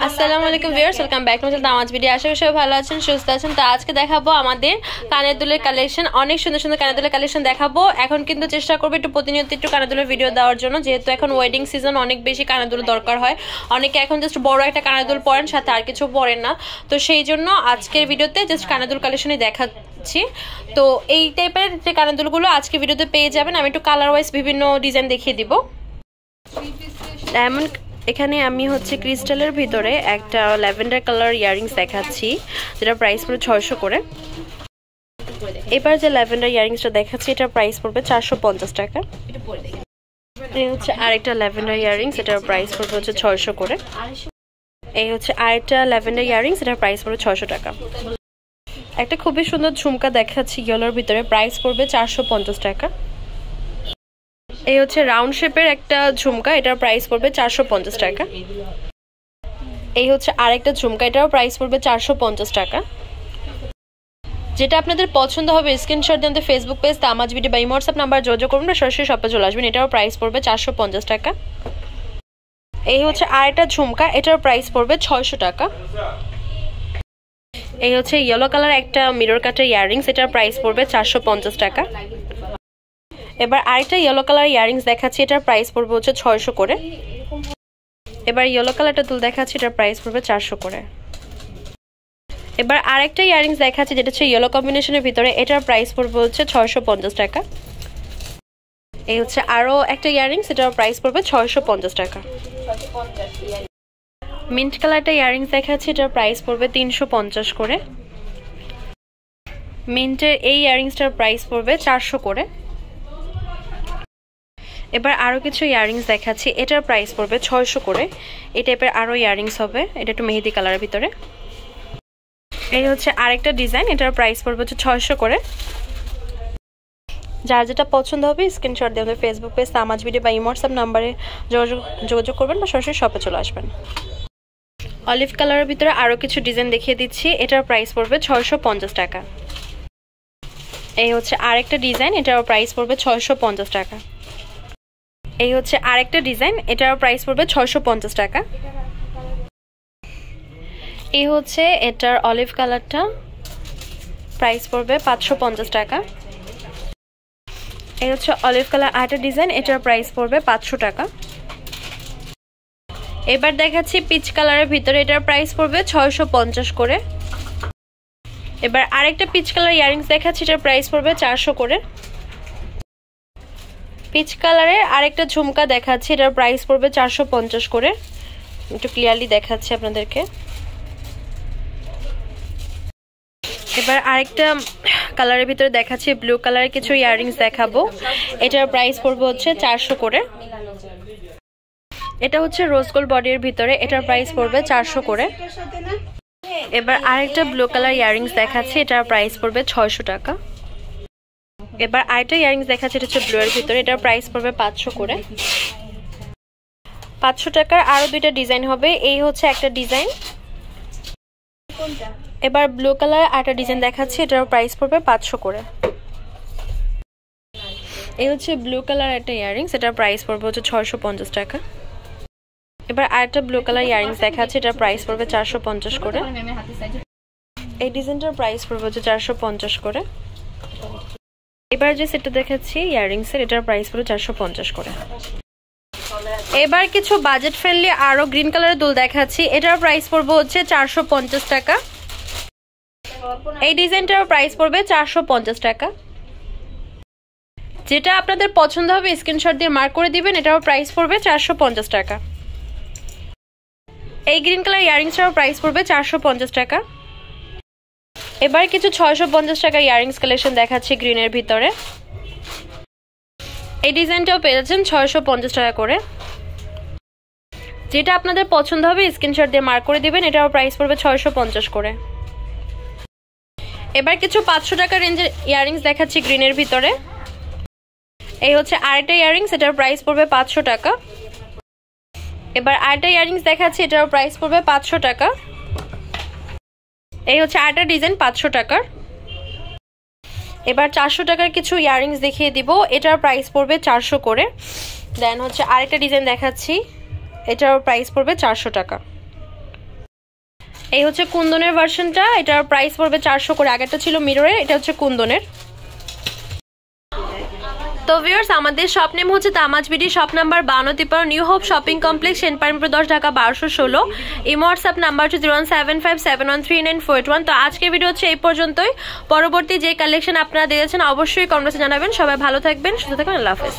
আসসালামু আলাইকুম viewers, welcome back to my আওয়াজ ভিডিও। আশা করি সবাই ভালো আছেন, সুস্থ আছেন। তো আজকে দেখাবো আমাদের কানের দুলের কালেকশন, অনেক সুন্দর সুন্দর কানের দুলের কালেকশন দেখাবো। এখন কিন্তু চেষ্টা করবো একটু প্রতিনিয়ত একটু কানের দুলের ভিডিও দেওয়ার জন্য, যেহেতু এখন ওয়েডিং সিজন, অনেক বেশি কানের দুল দরকার হয়। অনেকে এখন জাস্ট বড় একটা কানের দুল পরেন, সাথে আর কিছু পরেন না। তো সেই জন্য আজকের ভিডিওতে জাস্ট কানের দুল কালেকশনই দেখাচ্ছি। তো এই টাইপের যে কানের দুলগুলো আজকে ভিডিওতে পেয়ে যাবেন। আমি একটু কালার ওয়াইজ বিভিন্ন ডিজাইন দেখিয়ে দিব। ডায়মন্ড এখানে আমি হচ্ছে ক্রিস্টালের ভিতরে একটা ল্যাভেন্ডার কালার ইয়ারিংস দেখাচ্ছি, যেটা প্রাইস পড়বে 600 করে। এবার যে ল্যাভেন্ডার ইয়ারিংসটা দেখাচ্ছি, এটার প্রাইস পড়বে 450 টাকা। এই হচ্ছে আরেকটা ল্যাভেন্ডার ইয়ারিংস, এটার প্রাইস পড়বে হচ্ছে 600 করে। এই হচ্ছে আরেকটা ল্যাভেন্ডার ইয়ারিংস, এটার প্রাইস পড়বে 600 টাকা। একটা খুবই সুন্দর ঝুমকা দেখাচ্ছি ইয়েলোর ভিতরে, প্রাইস পড়বে 450 টাকা। এই হচ্ছে রাউন্ড শেপের একটা ঝুমকা, এটার প্রাইস পড়বে 450 টাকা। এই হচ্ছে আরেকটা ঝুমকা, এটারও প্রাইস পড়বে 450 টাকা। যেটা আপনাদের পছন্দ হবে স্ক্রিনশট দিয়ে আমাদের ফেসবুক পেজ তামাজ ভিডিও বা হোয়াটসঅ্যাপ নাম্বার যোগাযোগ করুন, সরাসরি শপে চলে আসবেন। এটারও প্রাইস পড়বে 450 টাকা। এই হচ্ছে আরেকটা ঝুমকা, এটার প্রাইস পড়বে 600 টাকা। এই হচ্ছে ইয়েলো কালার একটা মিরর কাটের ইয়াররিংস, এটার প্রাইস পড়বে 450 টাকা। এবার আরেকটা ইয়েলো কালার ইয়ারিংস দেখাচ্ছি, এটার প্রাইস পড়বে হচ্ছে 600 করে। এবার ইয়েলো কালারটা দুল দেখাচ্ছি, এটার প্রাইস পড়বে 400 করে। এবার আরেকটা ইয়ারিংস দেখাচ্ছি, যেটা হচ্ছে ইয়েলো কম্বিনেশনের ভিতরে, এটার প্রাইস পড়বে হচ্ছে 650 টাকা। এই হচ্ছে আরো একটা ইয়ারিংস, এটার প্রাইস পড়বে 650 টাকা। মিন্ট কালারটা ইয়ারিংস দেখাচ্ছি, এটার প্রাইস পড়বে 350 করে। মিন্টের এই ইয়ারিংসটার প্রাইস পড়বে 400 করে। এবার আরো কিছু ইয়ারিংস দেখাচ্ছি, এটার প্রাইস পড়বে 600 করে। এই টাইপের আরো ইয়ারিংস হবে, এটা একটু মেহেদি কালারের ভিতরে। এই হচ্ছে আরেকটা ডিজাইন, এটার প্রাইস পড়বে হচ্ছে 600 করে। যার যেটা পছন্দ হবে স্ক্রিনশট দিয়ে আমাদের ফেসবুক পেজ তামাজ ভিডিও বা হোয়াটসঅ্যাপ নাম্বারে যোগাযোগ করবেন বা সরাসরি শপে চলে আসবেন। অলিভ কালারের ভিতরে আরো কিছু ডিজাইন দেখিয়ে দিচ্ছি, এটার প্রাইস পড়বে 650 টাকা। এই হচ্ছে আরেকটা ডিজাইন, এটার প্রাইস পড়বে 650 টাকা। এই হচ্ছে আরেকটা ডিজাইন, এটার প্রাইস পড়বে 650 টাকা। এই হচ্ছে এটার অলিভ কালারটা, প্রাইস পড়বে 550 টাকা। এই হচ্ছে অলিভ কালার আরেকটা ডিজাইন, এটার প্রাইস পড়বে 500 টাকা। এবার দেখাচ্ছি পিচ কালারের ভিতরে, এটার প্রাইস পড়বে 650 করে। এবার আরেকটা পিচ কালার ইয়ারিংস দেখাচ্ছি, এটার প্রাইস পড়বে 400 করে। পিচ কালারের আরেকটা ঝুমকা দেখাচ্ছি, এটার প্রাইস পড়বে 450 করে। একটু ক্লিয়ারলি দেখাচ্ছি আপনাদেরকে। এবার আরেকটা কালারের ভিতরে দেখাচ্ছি, ব্লু কালারের কিছু ইয়াররিংস দেখাবো, এটার প্রাইস পড়বে হচ্ছে 400 করে। এটা হচ্ছে রোজ গোল্ড বডির ভিতরে, এটার প্রাইস পড়বে 400 করে। এবার আরেকটা ব্লু কালার ইয়াররিংস দেখাচ্ছি, এটার প্রাইস পড়বে 600 টাকা। এবার আরেকটা ইয়ারিংস দেখাচ্ছি, এটা হচ্ছে ব্লু এর ভিতরে, এটার প্রাইস পড়বে 500 করে। 500 টাকার আরো দুইটা ডিজাইন হবে। এই হচ্ছে একটা ডিজাইন, এবার ব্লু কালার আরেকটা ডিজাইন দেখাচ্ছি, এটার প্রাইস পড়বে 500 করে। এই হচ্ছে ব্লু কালার একটা ইয়ারিংস, এটার প্রাইস পড়বে হচ্ছে 650 টাকা। এবার আরেকটা ব্লু কালার ইয়ারিংস দেখাচ্ছি, এটার প্রাইস পড়বে 450 করে। এই ডিজাইনটার প্রাইস পড়বে হচ্ছে 450 করে। এবার যে সেটটা দেখাচ্ছি ইয়াররিংস এর, এটার প্রাইস পড়বে 450 করে। এবার কিছু বাজেট ফ্রেন্ডলি আরো গ্রিন কালারের দুল দেখাচ্ছি, এটার প্রাইস পড়বে হচ্ছে 450 টাকা। এই ডিজাইনটার প্রাইস পড়বে 450 টাকা। যেটা আপনাদের পছন্দ হবে স্ক্রিনশট দিয়ে মার্ক করে দিবেন, এটার প্রাইস পড়বে 450 টাকা। এই গ্রিন কালার ইয়াররিংসটার প্রাইস পড়বে 450 টাকা। এবার কিছু 650 টাকা ইয়াররিংস কালেকশন দেখাচ্ছি গ্রিনের ভিতরে। এই ডিজাইনটাও পেয়ে যাচ্ছেন 650 টাকা করে। যেটা আপনাদের পছন্দ হবে স্ক্রিনশট দিয়ে মার্ক করে দিবেন, এটাও প্রাইস পড়বে 650 করে। এবার কিছু 500 টাকা রেঞ্জের ইয়াররিংস দেখাচ্ছি গ্রিনের ভিতরে। এই হচ্ছে আরেকটা ইয়াররিংস, এটার প্রাইস পড়বে 500 টাকা। এবার আরেকটা ইয়াররিংস দেখাচ্ছি, এটার প্রাইস পড়বে 500 টাকা। এই হচ্ছে আরেকটা ডিজাইন 500 টাকার। এবার 400 টাকার কিছু ইয়াররিংস দেখিয়ে দিব, এটার প্রাইস পড়বে 400 করে। দেন হচ্ছে আরেকটা ডিজাইন দেখাচ্ছি, এটার প্রাইস পড়বে 400 টাকা। এই হচ্ছে কুন্দনের ভার্সনটা, এটার প্রাইস পড়বে 400 করে। আগেরটা ছিল মিররের, এটা হচ্ছে কুন্দনের। তো ভিউয়ার্স, আমাদের শপ নেম হচ্ছে Tamaz BD, shop number 5253, new hope shopping complex, Senpara Mirpur 10, Dhaka 1216। এই হোয়াটসঅ্যাপ নাম্বার হচ্ছে 01757139481। তো আজকের ভিডিও হচ্ছে এই পর্যন্তই। পরবর্তী যে কালেকশন আপনারা দেখেছেন অবশ্যই কমেন্টে জানাবেন। সবাই ভালো থাকবেন, সুস্থ থাকবেন, আল্লাহ হাফেজ।